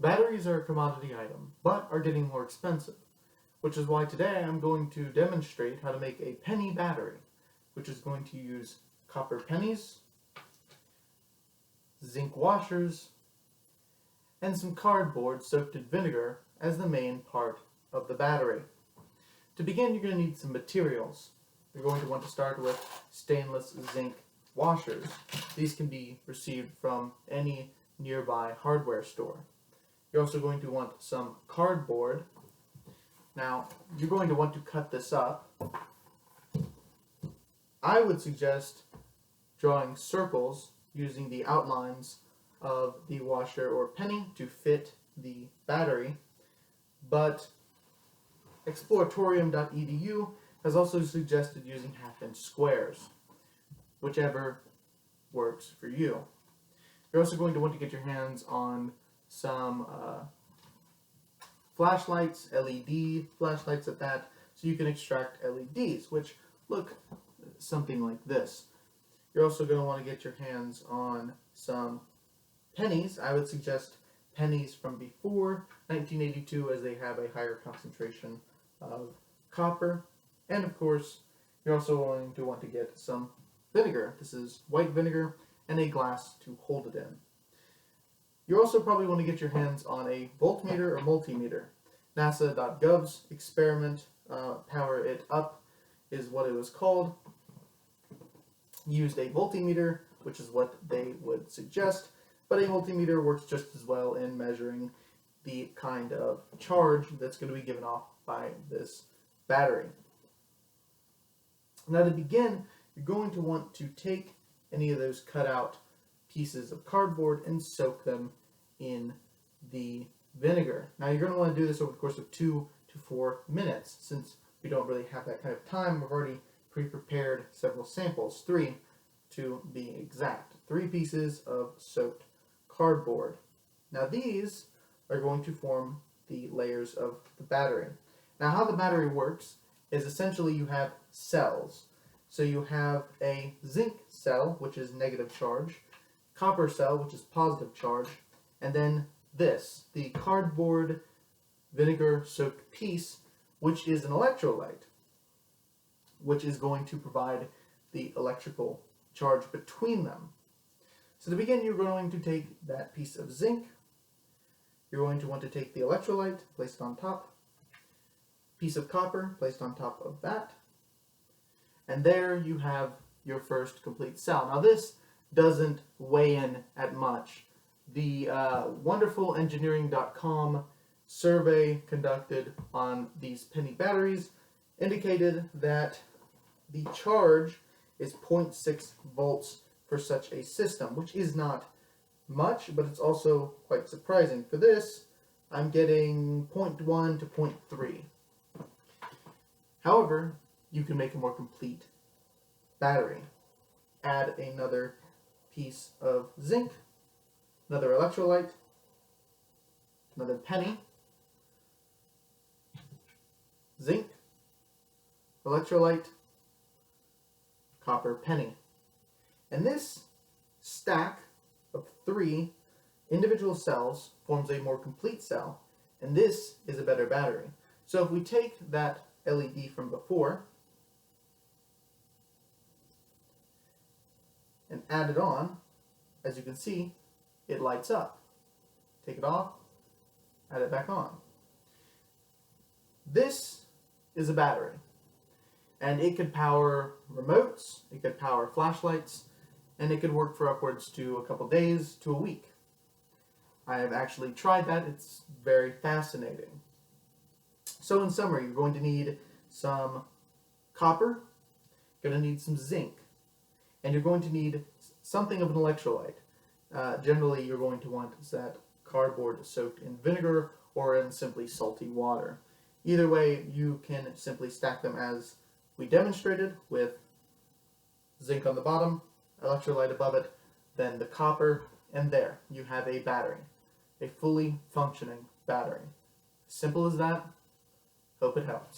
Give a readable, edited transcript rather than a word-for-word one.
Batteries are a commodity item, but are getting more expensive, which is why today I'm going to demonstrate how to make a penny battery, which is going to use copper pennies, zinc washers, and some cardboard soaked in vinegar as the main part of the battery. To begin, you're going to need some materials. You're going to want to start with stainless zinc washers. These can be received from any nearby hardware store. You're also going to want some cardboard. Now, you're going to want to cut this up. I would suggest drawing circles using the outlines of the washer or penny to fit the battery, but exploratorium.edu has also suggested using half-inch squares, whichever works for you. You're also going to want to get your hands on some flashlights, LED flashlights at that, so you can extract LEDs, which look something like this. You're also going to want to get your hands on some pennies. I would suggest pennies from before 1982 as they have a higher concentration of copper. And of course, you're also going to want to get some vinegar. This is white vinegar and a glass to hold it in. You also probably want to get your hands on a voltmeter or multimeter. NASA.gov's experiment, Power It Up is what it was called. Used a voltmeter, which is what they would suggest, but a multimeter works just as well in measuring the kind of charge that's going to be given off by this battery. Now to begin, you're going to want to take any of those cut out pieces of cardboard and soak them in the vinegar. Now you're going to want to do this over the course of 2 to 4 minutes. Since we don't really have that kind of time, we've already pre-prepared several samples, 3 to be exact. 3 pieces of soaked cardboard. Now these are going to form the layers of the battery. Now how the battery works is essentially you have cells. So you have a zinc cell, which is negative charge, copper cell, which is positive charge, and then this, the cardboard vinegar soaked piece, which is an electrolyte, which is going to provide the electrical charge between them. So to begin, you're going to take that piece of zinc. You're going to want to take the electrolyte, placed on top, piece of copper placed on top of that, and there you have your first complete cell. Now this doesn't weigh in at much. The wonderfulengineering.com survey conducted on these penny batteries indicated that the charge is 0.6 volts for such a system, which is not much, but it's also quite surprising. For this, I'm getting 0.1 to 0.3. However, you can make a more complete battery. Add another piece of zinc, another electrolyte, another penny, zinc, electrolyte, copper penny. And this stack of 3 individual cells forms a more complete cell, and this is a better battery. So if we take that LED from before and add it on, as you can see, it lights up. Take it off, add it back on. This is a battery, and it could power remotes, it could power flashlights, and it could work for upwards to a couple days to a week. I have actually tried that. It's very fascinating. So in summary, you're going to need some copper, you're going to need some zinc, and you're going to need something of an electrolyte. Generally, you're going to want that cardboard soaked in vinegar or in simply salty water. Either way, you can simply stack them as we demonstrated, with zinc on the bottom, electrolyte above it, then the copper, and there you have a battery. A fully functioning battery. Simple as that. Hope it helps.